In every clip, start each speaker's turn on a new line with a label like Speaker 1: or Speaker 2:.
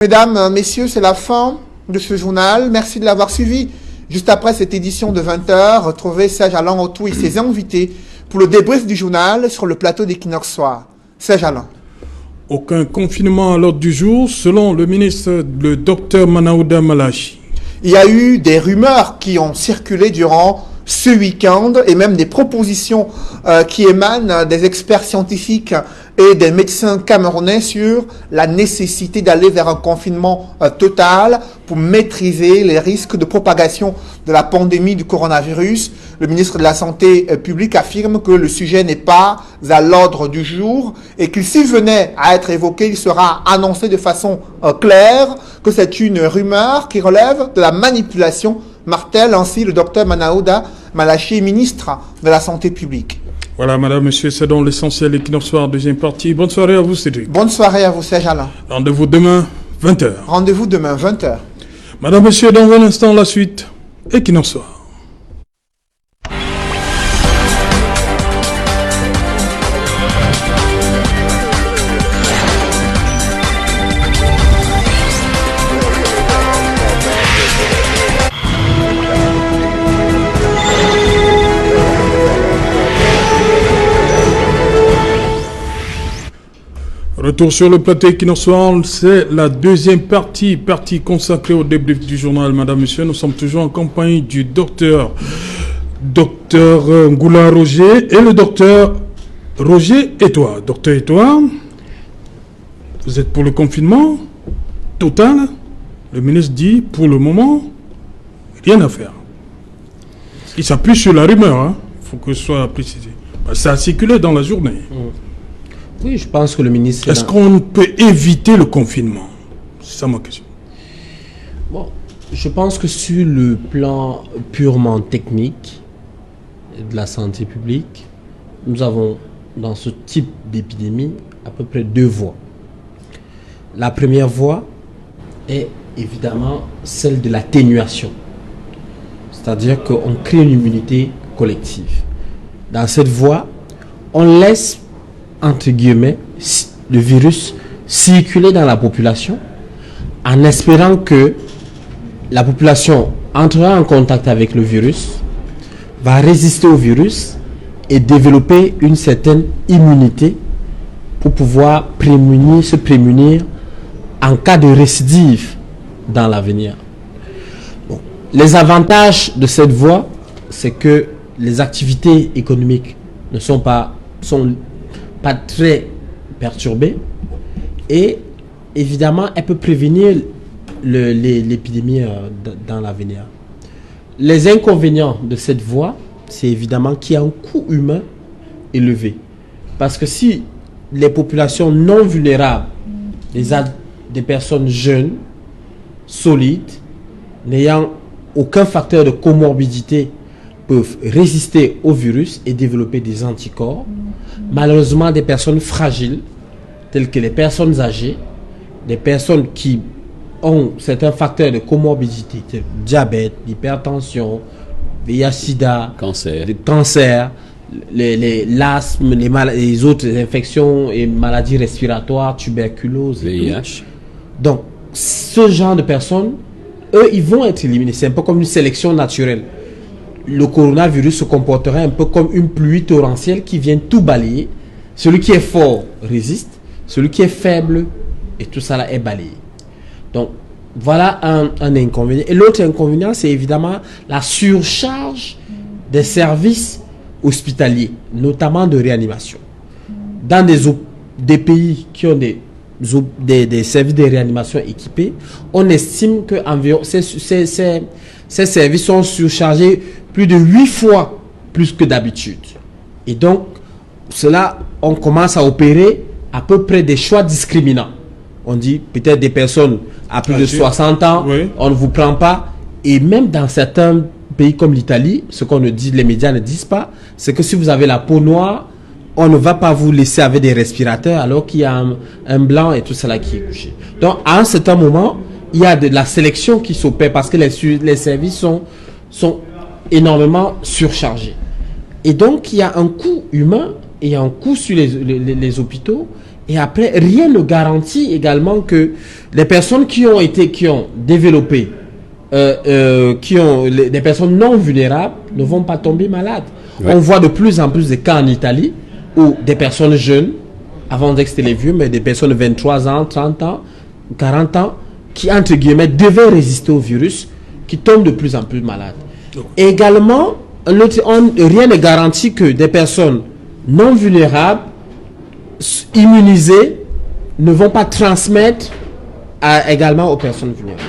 Speaker 1: Mesdames, messieurs, c'est la fin de ce journal. Merci de l'avoir suivi. Juste après cette édition de 20h, retrouvez Serge Alain Autou et ses invités pour le débrief du journal sur le plateau d'Equinox Soir. Serge Alain.
Speaker 2: Aucun confinement à l'ordre du jour, selon le ministre, le docteur Manaouda Malachi.
Speaker 1: Il y a eu des rumeurs qui ont circulé durant ce week-end et même des propositions qui émanent des experts scientifiques et des médecins camerounais sur la nécessité d'aller vers un confinement total pour maîtriser les risques de propagation de la pandémie du coronavirus. Le ministre de la Santé publique affirme que le sujet n'est pas à l'ordre du jour et qu'il s'il venait à être évoqué, il sera annoncé de façon claire que c'est une rumeur qui relève de la manipulation, martèle ainsi le docteur Manaouda Malachi, ministre de la Santé publique.
Speaker 2: Voilà, madame, monsieur, c'est donc l'essentiel Equinox Soir, deuxième partie. Bonne soirée à vous, Cédric.
Speaker 1: Bonne soirée à vous, Serge Alain.
Speaker 2: Rendez-vous demain, 20h.
Speaker 1: Rendez-vous demain, 20h.
Speaker 2: Madame, monsieur, dans un instant, la suite, Equinox Soir. Retour sur le plateau Equinox Soir, c'est la deuxième partie consacrée au débrief du journal. Madame, monsieur, nous sommes toujours en compagnie du docteur Ngoula Roger et le docteur Roger Etoile. Docteur Etoile, vous êtes pour le confinement total? Le ministre dit, pour le moment, rien à faire. Il s'appuie sur la rumeur, hein. Faut que ce soit précisé. Ça a circulé dans la journée.
Speaker 3: Oui, je pense que le ministre...
Speaker 2: Est-ce qu'on peut éviter le confinement? C'est ça ma question.
Speaker 3: Bon, je pense que sur le plan purement technique de la santé publique, nous avons dans ce type d'épidémie à peu près deux voies. La première voie est évidemment celle de l'atténuation. C'est-à-dire qu'on crée une immunité collective. Dans cette voie, on laisse entre guillemets, le virus circuler dans la population en espérant que la population entrera en contact avec le virus, va résister au virus et développer une certaine immunité pour pouvoir se prémunir en cas de récidive dans l'avenir. Bon. Les avantages de cette voie, c'est que les activités économiques sont pas très perturbée et évidemment elle peut prévenir l'épidémie dans l'avenir. Les inconvénients de cette voie, c'est évidemment qu'il y a un coût humain élevé, parce que si les populations non vulnérables, des personnes jeunes, solides, n'ayant aucun facteur de comorbidité, peuvent résister au virus et développer des anticorps. Malheureusement, des personnes fragiles, telles que les personnes âgées, des personnes qui ont certains facteurs de comorbidité, diabète, hypertension, VIH-Sida, cancer, l'asthme, les autres infections et maladies respiratoires, tuberculose, VIH. Donc, ce genre de personnes, eux, ils vont être éliminés. C'est un peu comme une sélection naturelle. Le coronavirus se comporterait un peu comme une pluie torrentielle qui vient tout balayer. Celui qui est fort résiste, celui qui est faible, et tout ça là est balayé. Donc, voilà un inconvénient. Et l'autre inconvénient, c'est évidemment la surcharge des services hospitaliers, notamment de réanimation. Dans des pays qui ont des services de réanimation équipés, on estime que environ ces services sont surchargés plus de 8 fois plus que d'habitude. Et donc, cela, on commence à opérer à peu près des choix discriminants. On dit peut-être des personnes à plus de 60 ans, oui. On ne vous prend pas. Et même dans certains pays comme l'Italie, ce qu'on ne dit, les médias ne disent pas, c'est que si vous avez la peau noire, on ne va pas vous laisser avec des respirateurs alors qu'il y a un blanc et tout cela qui est couché. Donc, à un certain moment, il y a de la sélection qui s'opère parce que les services sont énormément surchargés. Et donc, il y a un coût humain et un coût sur les hôpitaux Et après, rien ne garantit également que les personnes qui ont développé, des personnes non vulnérables ne vont pas tomber malades. Ouais. On voit de plus en plus de cas en Italie où des personnes jeunes, avant d'être les vieux, mais des personnes de 23 ans, 30 ans, 40 ans, qui, entre guillemets, devaient résister au virus, qui tombent de plus en plus malades. Et également, rien ne garantit que des personnes non vulnérables, immunisées, ne vont pas transmettre également aux personnes vulnérables.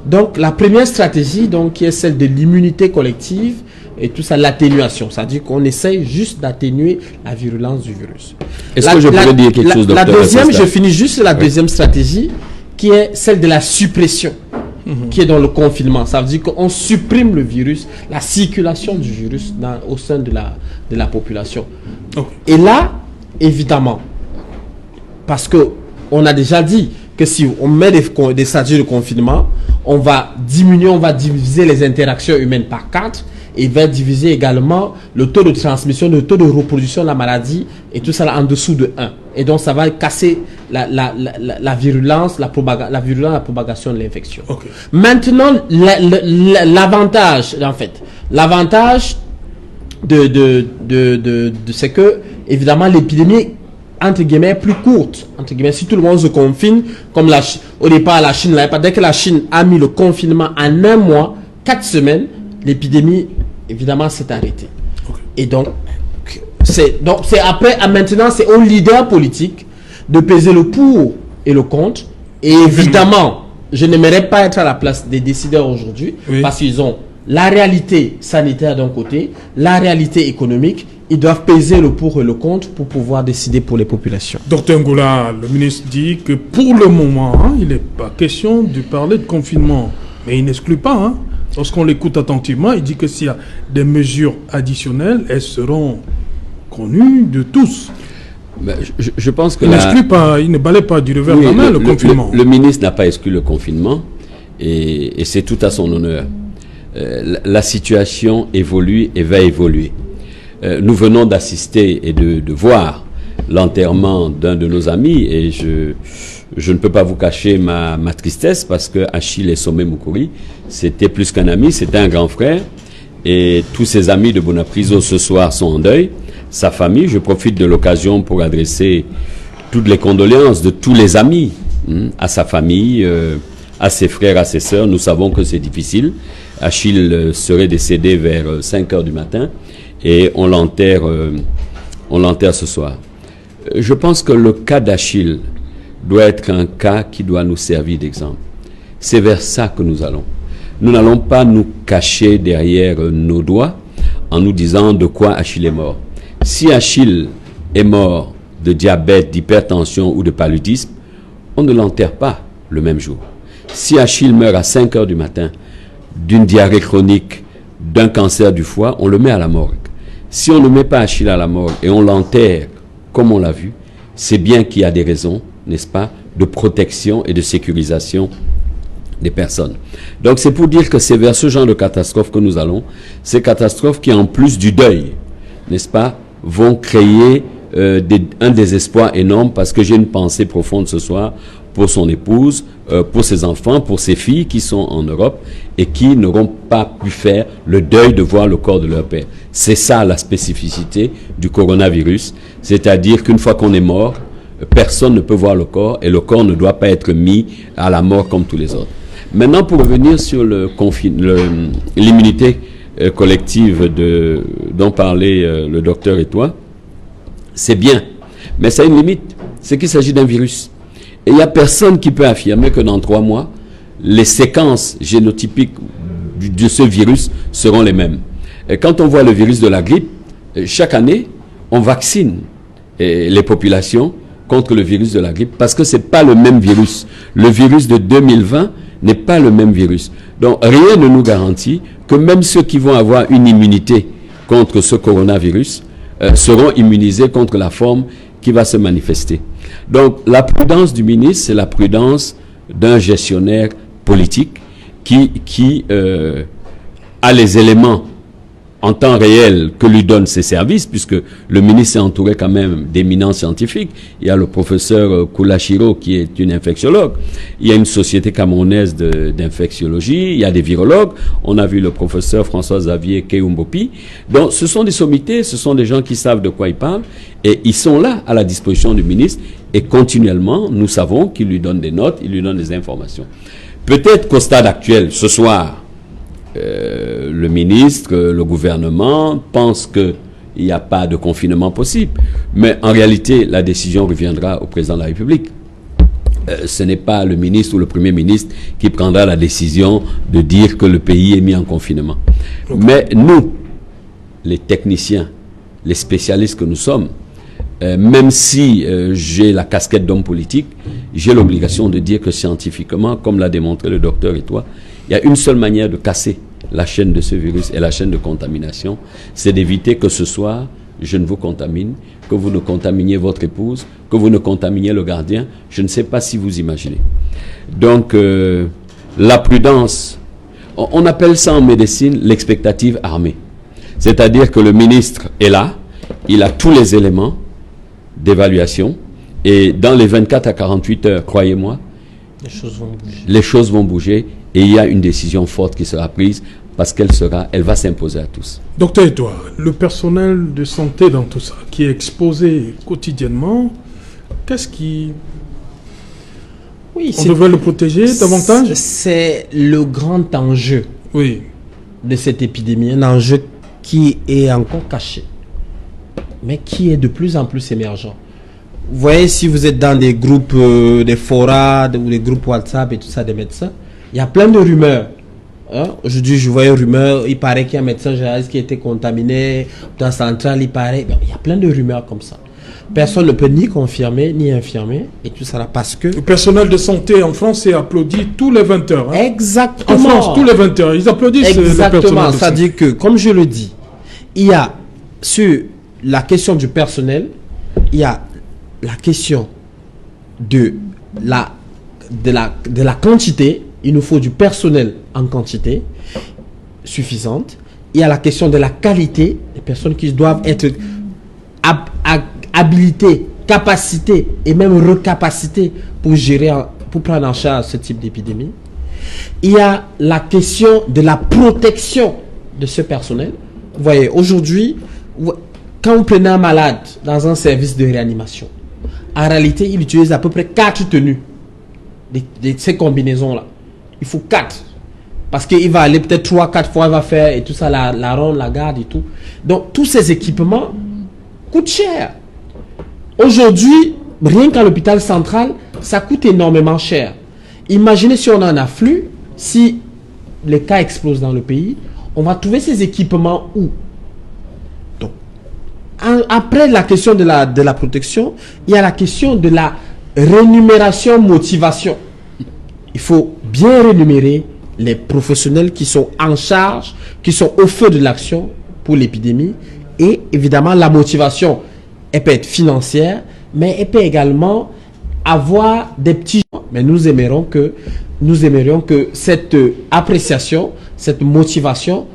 Speaker 3: Donc, la première stratégie, donc, qui est celle de l'immunité collective, et tout ça, l'atténuation. C'est-à-dire qu'on essaye juste d'atténuer la virulence du virus.
Speaker 4: Est-ce que je pourrais dire quelque chose, docteur?
Speaker 3: La deuxième, je finis juste la deuxième stratégie, qui est celle de la suppression, qui est dans le confinement. Ça veut dire qu'on supprime le virus, la circulation du virus au sein de la population. Et là, évidemment, parce qu'on a déjà dit que si on met des stratégies de confinement, on va diviser les interactions humaines par 4 et va diviser également le taux de transmission, le taux de reproduction de la maladie et tout ça là, en dessous de 1. Et donc ça va casser la virulence, la propagation de l'infection. Maintenant, l'avantage, en fait, c'est que, évidemment, l'épidémie, entre guillemets, est plus courte. Entre guillemets, si tout le monde se confine, comme au départ, la Chine, dès que la Chine a mis le confinement en 1 mois, 4 semaines, l'épidémie, évidemment, s'est arrêtée. Et donc, maintenant, c'est aux leaders politiques de peser le pour et le contre. Et évidemment, je n'aimerais pas être à la place des décideurs aujourd'hui, parce qu'ils ont la réalité sanitaire d'un côté, la réalité économique. Ils doivent peser le pour et le contre pour pouvoir décider pour les populations.
Speaker 2: Docteur Ngoula, le ministre dit que pour le moment, il n'est pas question de parler de confinement. Mais il n'exclut pas. Lorsqu'on l'écoute attentivement, il dit que s'il y a des mesures additionnelles, elles seront connues de tous.
Speaker 4: Ben, je pense que
Speaker 2: il n'exclut pas, il ne balaie pas du revers de la main le confinement.
Speaker 4: Le ministre n'a pas exclu le confinement et c'est tout à son honneur. La situation évolue et va évoluer. Nous venons d'assister et de voir l'enterrement d'un de nos amis et je ne peux pas vous cacher ma tristesse parce que Achille Essomé Moukouri, c'était plus qu'un ami, c'était un grand frère et tous ses amis de Bonapriso ce soir sont en deuil. Sa famille, je profite de l'occasion pour adresser toutes les condoléances de tous les amis à sa famille, à ses frères, à ses sœurs. Nous savons que c'est difficile. Achille serait décédé vers 5 heures du matin et on l'enterre ce soir. Je pense que le cas d'Achille doit être un cas qui doit nous servir d'exemple. C'est vers ça que nous allons. Nous n'allons pas nous cacher derrière nos doigts en nous disant de quoi Achille est mort. Si Achille est mort de diabète, d'hypertension ou de paludisme, on ne l'enterre pas le même jour. Si Achille meurt à 5 heures du matin d'une diarrhée chronique, d'un cancer du foie, on le met à la morgue. Si on ne met pas Achille à la morgue et on l'enterre comme on l'a vu, c'est bien qu'il y a des raisons, n'est-ce pas, de protection et de sécurisation des personnes. Donc c'est pour dire que c'est vers ce genre de catastrophe que nous allons, ces catastrophes qui en plus du deuil, n'est-ce pas, vont créer un désespoir énorme parce que j'ai une pensée profonde ce soir pour son épouse, pour ses enfants, pour ses filles qui sont en Europe et qui n'auront pas pu faire le deuil de voir le corps de leur père. C'est ça la spécificité du coronavirus, c'est-à-dire qu'une fois qu'on est mort, personne ne peut voir le corps et le corps ne doit pas être mis à la mort comme tous les autres. Maintenant, pour revenir sur l'immunité collective dont parlait le docteur et toi, c'est bien, mais ça a une limite, c'est qu'il s'agit d'un virus. Et il n'y a personne qui peut affirmer que dans 3 mois, les séquences génotypiques de ce virus seront les mêmes. Et quand on voit le virus de la grippe, chaque année, on vaccine les populations contre le virus de la grippe parce que ce n'est pas le même virus. Le virus de 2020 n'est pas le même virus. Donc rien ne nous garantit que même ceux qui vont avoir une immunité contre ce coronavirus seront immunisés contre la forme qui va se manifester. Donc la prudence du ministre, c'est la prudence d'un gestionnaire politique qui a les éléments en temps réel que lui donnent ses services, puisque le ministre est entouré quand même d'éminents scientifiques. Il y a le professeur Koulachiro qui est une infectiologue. Il y a une société camerounaise d'infectiologie. Il y a des virologues. On a vu le professeur François-Xavier Keumbopi. Donc ce sont des sommités, ce sont des gens qui savent de quoi ils parlent et ils sont là à la disposition du ministre et continuellement, nous savons qu'il lui donne des notes, il lui donne des informations. Peut-être qu'au stade actuel, ce soir, le ministre, le gouvernement pense qu'il n'y a pas de confinement possible. Mais en réalité, la décision reviendra au président de la République. Ce n'est pas le ministre ou le premier ministre qui prendra la décision de dire que le pays est mis en confinement. Mais nous, les techniciens, les spécialistes que nous sommes, même si j'ai la casquette d'homme politique, j'ai l'obligation de dire que scientifiquement, comme l'a démontré le docteur et toi, il y a une seule manière de casser la chaîne de ce virus et la chaîne de contamination, c'est d'éviter que ce soir, je ne vous contamine, que vous ne contaminiez votre épouse, que vous ne contaminiez le gardien. Je ne sais pas si vous imaginez. Donc, la prudence, on appelle ça en médecine l'expectative armée. C'est-à-dire que le ministre est là, il a tous les éléments d'évaluation et dans les 24 à 48 heures, croyez-moi, les choses vont bouger et il y a une décision forte qui sera prise parce elle va s'imposer à tous.
Speaker 2: Docteur Edouard, le personnel de santé dans tout ça, qui est exposé quotidiennement, qu'est-ce qui...
Speaker 3: Oui,
Speaker 2: on devrait le protéger davantage?
Speaker 3: C'est le grand enjeu
Speaker 2: oui.
Speaker 3: de cette épidémie, un enjeu qui est encore caché, mais qui est de plus en plus émergent. Vous voyez, si vous êtes dans des groupes, des forats ou des groupes WhatsApp et tout ça, des médecins, il y a plein de rumeurs. Hein? Aujourd'hui, je voyais une rumeur, il paraît qu'il y a un médecin généraliste qui a été contaminé, dans la centrale, il paraît... Il y a plein de rumeurs comme ça. Personne ne peut ni confirmer, ni infirmer, et tout ça là, parce que...
Speaker 2: Le personnel de santé en France est applaudi tous les 20 heures. Hein?
Speaker 3: Exactement.
Speaker 2: En France, tous les 20 heures, ils applaudissent.
Speaker 3: Exactement, c'est-à-dire que, comme je le dis, il y a, sur la question du personnel, il y a la question de la quantité. Il nous faut du personnel en quantité suffisante. Il y a la question de la qualité, des personnes qui doivent être habilitées, capacitées et même recapacitées pour gérer, pour prendre en charge ce type d'épidémie. Il y a la question de la protection de ce personnel. Vous voyez, aujourd'hui, quand vous prenez un malade dans un service de réanimation, en réalité, il utilise à peu près 4 tenues de ces combinaisons-là. Il faut 4. Parce qu'il va aller peut-être 3-4 fois, il va faire et tout ça, la ronde, la garde et tout. Donc, tous ces équipements coûtent cher. Aujourd'hui, rien qu'à l'hôpital central, ça coûte énormément cher. Imaginez si on a un afflux, si les cas explosent dans le pays, on va trouver ces équipements où? Donc, après la question de la protection, il y a la question de la rémunération, motivation. Il faut bien rémunérer les professionnels qui sont en charge, qui sont au feu de l'action pour l'épidémie. Et évidemment, la motivation, elle peut être financière, mais elle peut également avoir des petits... Mais nous aimerions que cette appréciation, cette motivation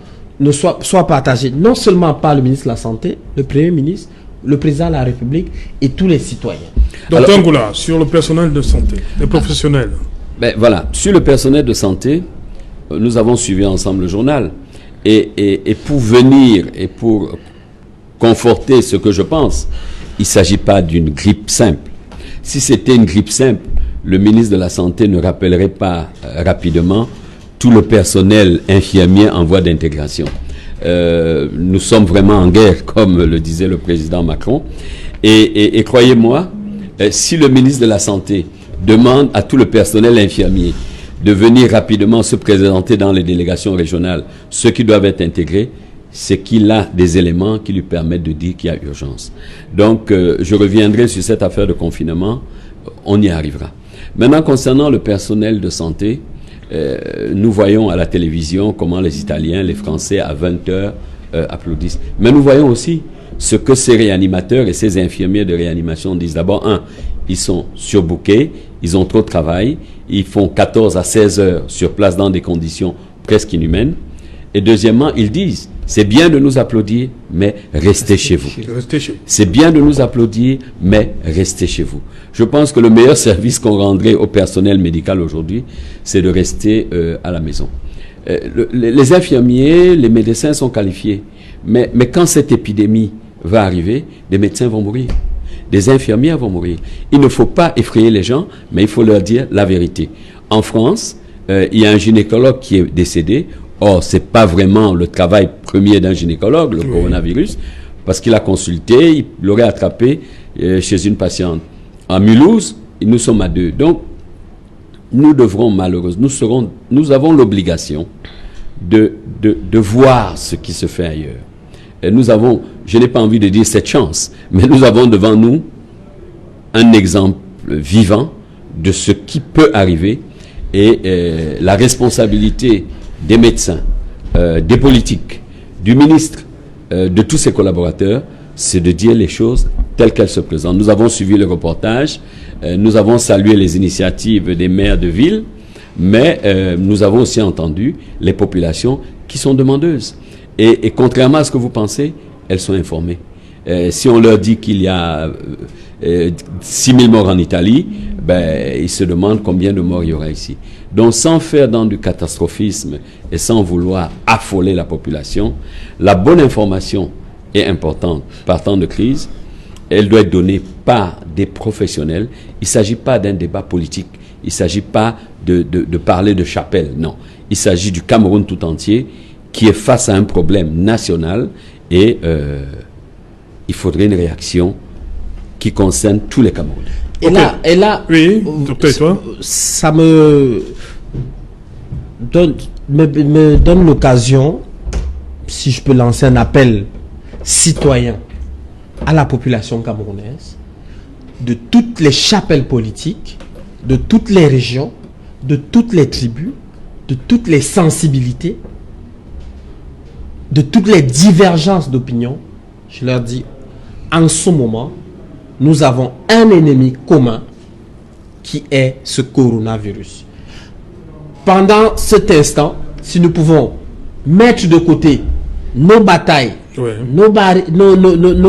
Speaker 3: soit partagée non seulement par le ministre de la Santé, le Premier ministre, le Président de la République et tous les citoyens.
Speaker 2: Docteur Ngoula, sur le personnel de santé, les professionnels.
Speaker 4: Ben voilà, sur le personnel de santé, nous avons suivi ensemble le journal. Et pour venir et pour conforter ce que je pense, il ne s'agit pas d'une grippe simple. Si c'était une grippe simple, le ministre de la Santé ne rappellerait pas rapidement tout le personnel infirmier en voie d'intégration. Nous sommes vraiment en guerre, comme le disait le président Macron. Et croyez-moi, si le ministre de la Santé demande à tout le personnel infirmier de venir rapidement se présenter dans les délégations régionales, ceux qui doivent être intégrés, c'est qu'il a des éléments qui lui permettent de dire qu'il y a urgence. Donc, je reviendrai sur cette affaire de confinement, on y arrivera. Maintenant, concernant le personnel de santé, nous voyons à la télévision comment les Italiens, les Français, à 20h, applaudissent. Mais nous voyons aussi ce que ces réanimateurs et ces infirmiers de réanimation disent. D'abord, ils sont surbookés, ils ont trop de travail, ils font 14 à 16 heures sur place dans des conditions presque inhumaines. Et deuxièmement, ils disent, C'est bien de nous applaudir, mais restez chez vous.
Speaker 2: Restez chez vous.
Speaker 4: C'est bien de nous applaudir, mais restez chez vous. Je pense que le meilleur service qu'on rendrait au personnel médical aujourd'hui, c'est de rester à la maison. Les infirmiers, les médecins sont qualifiés. Mais quand cette épidémie va arriver, des médecins vont mourir. Des infirmières vont mourir. Il ne faut pas effrayer les gens, mais il faut leur dire la vérité. En France, il y a un gynécologue qui est décédé. Or, c'est pas vraiment le travail premier d'un gynécologue, le coronavirus, parce qu'il a consulté, il l'aurait attrapé chez une patiente. À Mulhouse, nous sommes à 2. Donc, nous devrons malheureusement, nous avons l'obligation de voir ce qui se fait ailleurs. Et nous avons, je n'ai pas envie de dire cette chance, mais nous avons devant nous un exemple vivant de ce qui peut arriver et la responsabilité des médecins, des politiques, du ministre, de tous ses collaborateurs, c'est de dire les choses telles qu'elles se présentent. Nous avons suivi le reportage, nous avons salué les initiatives des maires de ville, mais nous avons aussi entendu les populations qui sont demandeuses. Et contrairement à ce que vous pensez, elles sont informées. Si on leur dit qu'il y a 6 000 morts en Italie, ils se demandent combien de morts il y aura ici. Donc, sans faire dans du catastrophisme et sans vouloir affoler la population, la bonne information est importante. Par temps de crise, elle doit être donnée par des professionnels. Il ne s'agit pas d'un débat politique. Il ne s'agit pas de parler de chapelle. Non. Il s'agit du Cameroun tout entier qui est face à un problème national et il faudrait une réaction qui concerne tous les Camerounais.
Speaker 3: Et là,
Speaker 2: oui, docteur, et toi?
Speaker 3: Ça me donne l'occasion, si je peux lancer un appel citoyen à la population camerounaise, de toutes les chapelles politiques, de toutes les régions, de toutes les tribus, de toutes les sensibilités, de toutes les divergences d'opinion. Je leur dis, en ce moment, nous avons un ennemi commun qui est ce coronavirus. Pendant cet instant, si nous pouvons mettre de côté nos batailles, nos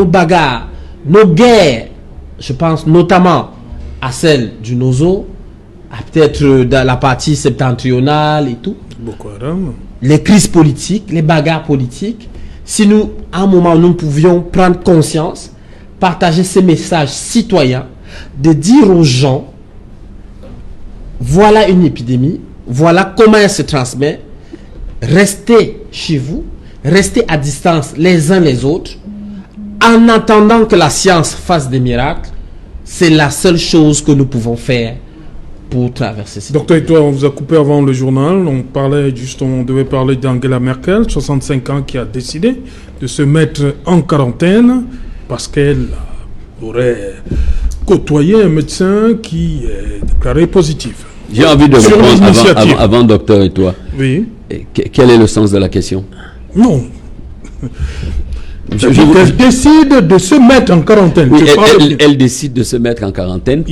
Speaker 3: bagarres, nos guerres, je pense notamment à celle du Nozo, à peut-être dans la partie septentrionale et tout, les crises politiques, les bagarres politiques, si nous, à un moment, nous pouvions prendre conscience, partager ces messages citoyens, de dire aux gens, voilà une épidémie, voilà comment elle se transmet, restez chez vous, restez à distance les uns les autres, en attendant que la science fasse des miracles. C'est la seule chose que nous pouvons faire pour traverser cette
Speaker 2: Docteur, et toi, on vous a coupé avant le journal. On devait parler d'Angela Merkel, 65 ans, qui a décidé de se mettre en quarantaine parce qu'elle aurait côtoyé un médecin qui est déclaré positif.
Speaker 4: J'ai envie de répondre avant docteur et toi.
Speaker 2: Oui.
Speaker 4: Quel est le sens de la question?
Speaker 2: Non. Elle décide de se mettre en quarantaine.
Speaker 4: Oui, elle décide de se mettre en quarantaine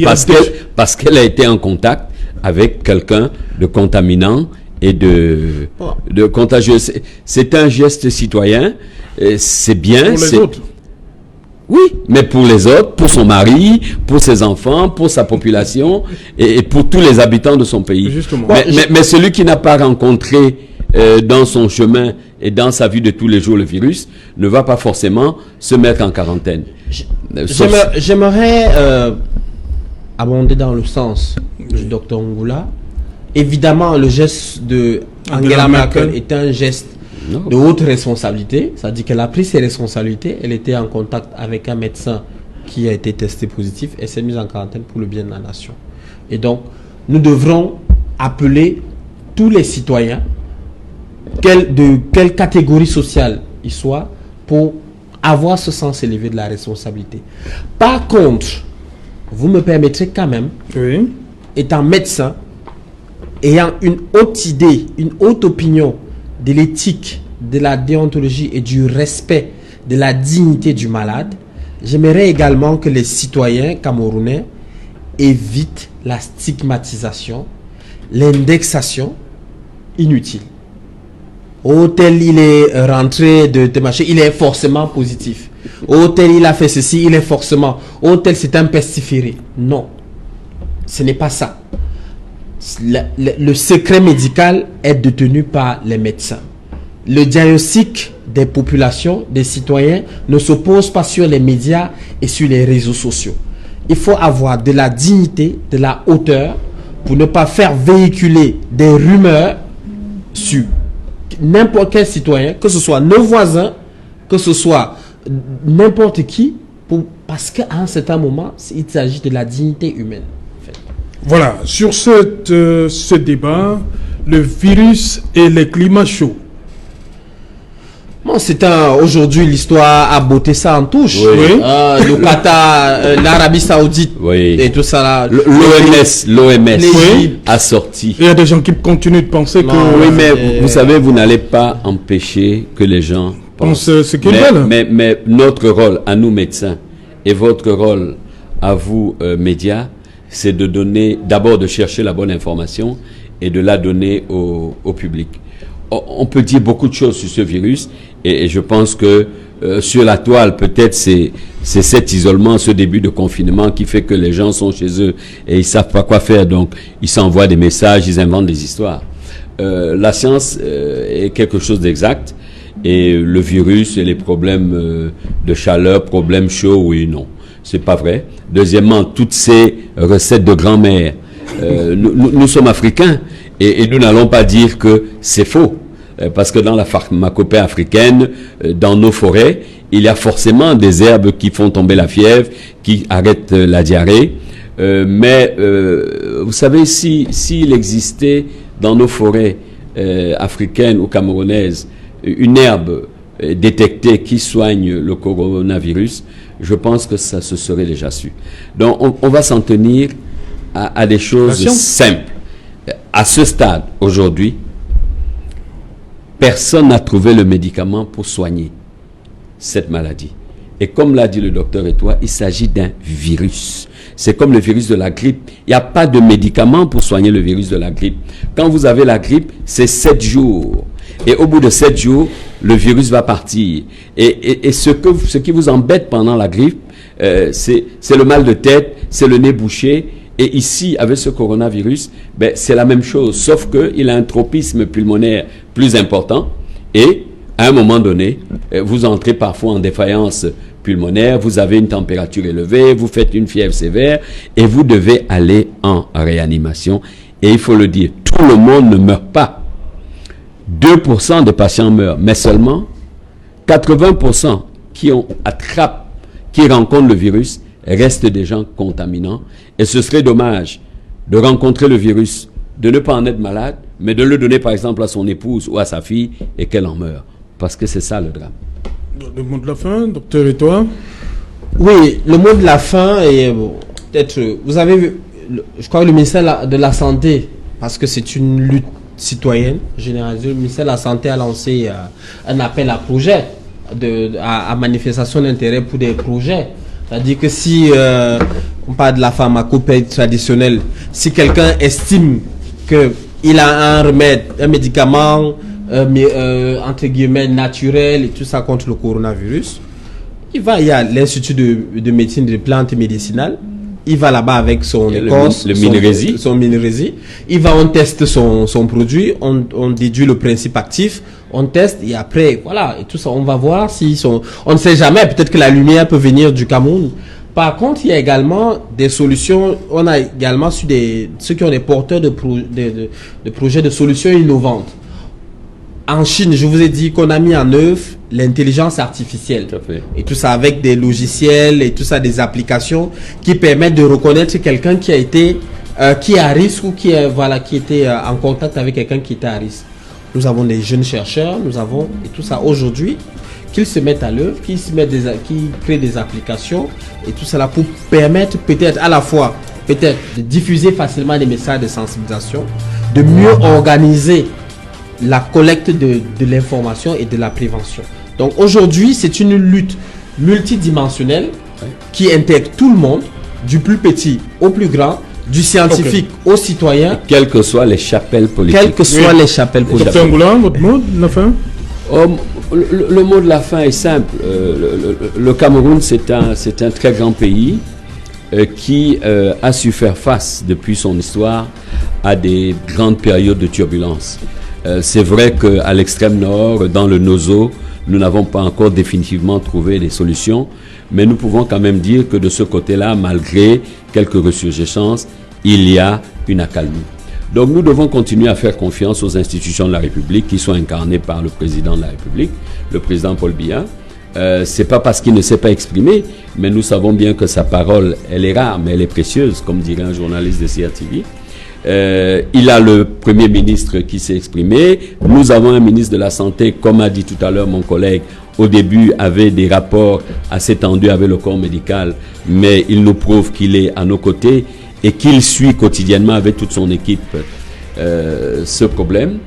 Speaker 4: parce qu'elle a été en contact avec quelqu'un de contaminant et de contagieux. C'est un geste citoyen. C'est bien.
Speaker 2: Pour les autres.
Speaker 4: Oui, mais pour les autres, pour son mari, pour ses enfants, pour sa population et pour tous les habitants de son pays.
Speaker 2: Justement.
Speaker 4: Mais celui qui n'a pas rencontré dans son chemin et dans sa vie de tous les jours le virus ne va pas forcément se mettre en quarantaine.
Speaker 3: J'aimerais abonder dans le sens du docteur Ngula. Évidemment, le geste de Angela Merkel est un geste de haute responsabilité. C'est-à-dire qu'elle a pris ses responsabilités. Elle était en contact avec un médecin qui a été testé positif et s'est mise en quarantaine pour le bien de la nation. Et donc, nous devrons appeler tous les citoyens, de quelle catégorie sociale ils soient, pour avoir ce sens élevé de la responsabilité. Par contre, vous me permettrez quand même, étant médecin, ayant une haute idée, une haute opinion de l'éthique, de la déontologie et du respect de la dignité du malade, j'aimerais également que les citoyens camerounais évitent la stigmatisation, l'indexation inutile. Au tel, il est rentré de machin, il est forcément positif. Au tel, il a fait ceci, il est forcément. Au tel, c'est un pestiféré. Non, ce n'est pas ça. Le secret médical est détenu par les médecins. Le diagnostic des populations, des citoyens, ne se pose pas sur les médias et sur les réseaux sociaux. Il faut avoir de la dignité, de la hauteur, pour ne pas faire véhiculer des rumeurs sur n'importe quel citoyen, que ce soit nos voisins, que ce soit n'importe qui, parce qu'à un certain moment, il s'agit de la dignité humaine. En fait.
Speaker 2: Voilà, sur ce débat, le virus et les climats chauds.
Speaker 3: Bon, aujourd'hui, l'histoire a botté ça en touche.
Speaker 2: Oui.
Speaker 3: Le Qatar, l'Arabie Saoudite
Speaker 4: Oui.
Speaker 3: et tout ça là.
Speaker 4: L'OMS
Speaker 3: Oui.
Speaker 4: a sorti.
Speaker 2: Il y a des gens qui continuent de penser
Speaker 3: Non,
Speaker 2: que...
Speaker 4: Oui, mais vous savez, vous n'allez pas empêcher que les gens pensent.
Speaker 2: Pensent ce qu'ils veulent.
Speaker 4: Mais notre rôle, à nous médecins, et votre rôle, à vous médias, c'est de donner, d'abord de chercher la bonne information et de la donner au public. On peut dire beaucoup de choses sur ce virus et je pense que sur la toile, peut-être c'est cet isolement, ce début de confinement qui fait que les gens sont chez eux et ils savent pas quoi faire, donc ils s'envoient des messages, ils inventent des histoires. La science est quelque chose d'exact et le virus et les problèmes de chaleur, problèmes chauds, oui, non, c'est pas vrai. Deuxièmement, toutes ces recettes de grand-mère, nous sommes africains et nous n'allons pas dire que c'est faux. Parce que dans la pharmacopée africaine, dans nos forêts, il y a forcément des herbes qui font tomber la fièvre, qui arrêtent la diarrhée. Mais vous savez, s'il existait dans nos forêts africaines ou camerounaises une herbe détectée qui soigne le coronavirus, je pense que ça se serait déjà su. Donc on va s'en tenir à des choses simples. À ce stade, aujourd'hui, personne n'a trouvé le médicament pour soigner cette maladie. Et comme l'a dit le docteur Etoile, il s'agit d'un virus. C'est comme le virus de la grippe. Il n'y a pas de médicament pour soigner le virus de la grippe. Quand vous avez la grippe, c'est 7 jours. Et au bout de 7 jours, le virus va partir. Et ce qui vous embête pendant la grippe, c'est le mal de tête, c'est le nez bouché. Et ici, avec ce coronavirus, c'est la même chose, sauf qu'il a un tropisme pulmonaire plus important. Et à un moment donné, vous entrez parfois en défaillance pulmonaire, vous avez une température élevée, vous faites une fièvre sévère et vous devez aller en réanimation. Et il faut le dire, tout le monde ne meurt pas. 2% des patients meurent, mais seulement 80% qui rencontrent le virus restent des gens contaminants. Et ce serait dommage de rencontrer le virus, de ne pas en être malade, mais de le donner par exemple à son épouse ou à sa fille et qu'elle en meure. Parce que c'est ça le drame.
Speaker 2: Le mot de la fin, docteur Etoile.
Speaker 3: Oui, le mot de la fin est peut-être, vous avez vu, je crois que le ministère de la Santé, parce que c'est une lutte citoyenne généralisée, le ministère de la Santé a lancé un appel à projet, à manifestation d'intérêt pour des projets. C'est-à-dire que si on parle de la pharmacopée traditionnelle, si quelqu'un estime qu'il a un remède, un médicament, entre guillemets, naturel et tout ça contre le coronavirus, il y a l'Institut de médecine de plantes médicinales, il va là-bas avec son écorce, son minérésie, on teste son produit, on déduit le principe actif, on teste et après, voilà, et tout ça, on va voir on ne sait jamais, peut-être que la lumière peut venir du Cameroun. Par contre, il y a également des solutions, on a également su ceux qui ont des porteurs de projets de solutions innovantes. En Chine, je vous ai dit qu'on a mis en œuvre l'intelligence artificielle.
Speaker 4: Tout à fait.
Speaker 3: Et tout ça avec des logiciels et tout ça, des applications qui permettent de reconnaître quelqu'un qui est à risque ou qui était en contact avec quelqu'un qui était à risque. Nous avons des jeunes chercheurs, et tout ça aujourd'hui, qu'ils se mettent à l'œuvre, qui créent des applications et tout cela pour permettre peut-être à la fois de diffuser facilement des messages de sensibilisation, de mieux organiser la collecte de l'information et de la prévention. Donc aujourd'hui, c'est une lutte multidimensionnelle qui intègre tout le monde, du plus petit au plus grand, du scientifique au citoyen,
Speaker 4: quelles que soient les chapelles politiques.
Speaker 3: quelles que soient les chapelles politiques.
Speaker 2: Docteur Ngoula, votre mot de la fin?
Speaker 4: Le mot de la fin est simple. Le Cameroun, c'est un très grand pays qui a su faire face depuis son histoire à des grandes périodes de turbulence. C'est vrai qu'à l'extrême nord, dans le Nozo, nous n'avons pas encore définitivement trouvé des solutions, mais nous pouvons quand même dire que de ce côté-là, malgré quelques ressurgescences, il y a une accalmie. Donc nous devons continuer à faire confiance aux institutions de la République qui sont incarnées par le président de la République, le président Paul Biya. C'est pas parce qu'il ne s'est pas exprimé, mais nous savons bien que sa parole, elle est rare, mais elle est précieuse, comme dirait un journaliste de CRTV. Il a le Premier ministre qui s'est exprimé. Nous avons un ministre de la Santé, comme a dit tout à l'heure mon collègue, au début avait des rapports assez tendus avec le corps médical, mais il nous prouve qu'il est à nos côtés et qu'il suit quotidiennement avec toute son équipe ce problème.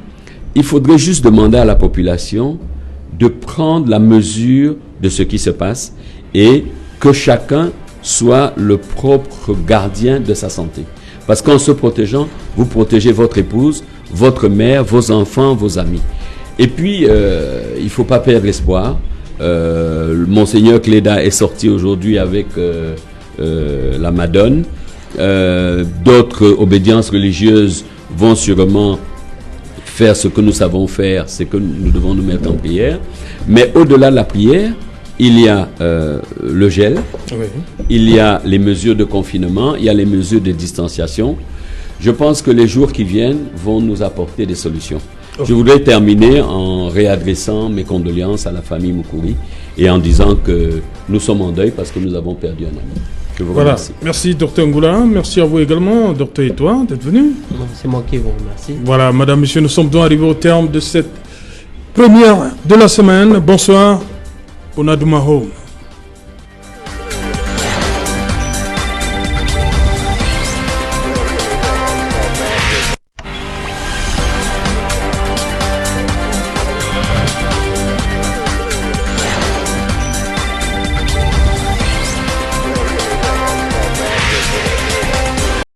Speaker 4: Il faudrait juste demander à la population de prendre la mesure de ce qui se passe et que chacun soit le propre gardien de sa santé. Parce qu'en se protégeant, vous protégez votre épouse, votre mère, vos enfants, vos amis. Et puis, il ne faut pas perdre espoir. Monseigneur Cléda est sorti aujourd'hui avec la Madone. D'autres obédiences religieuses vont sûrement faire ce que nous savons faire, c'est que nous devons nous mettre en prière. Mais au-delà de la prière, il y a le gel, oui. Il y a les mesures de confinement, il y a les mesures de distanciation. Je pense que les jours qui viennent vont nous apporter des solutions. Okay. Je voudrais terminer en réadressant mes condoléances à la famille Moukouri et en disant que nous sommes en deuil parce que nous avons perdu un ami. Je vous remercie.
Speaker 2: Merci Dr Ngoula, merci à vous également, Dr Etoile, d'être venu.
Speaker 3: C'est moi qui vous remercie.
Speaker 2: Voilà, madame, monsieur, nous sommes donc arrivés au terme de cette première de la semaine. Bonsoir. Onadumaho.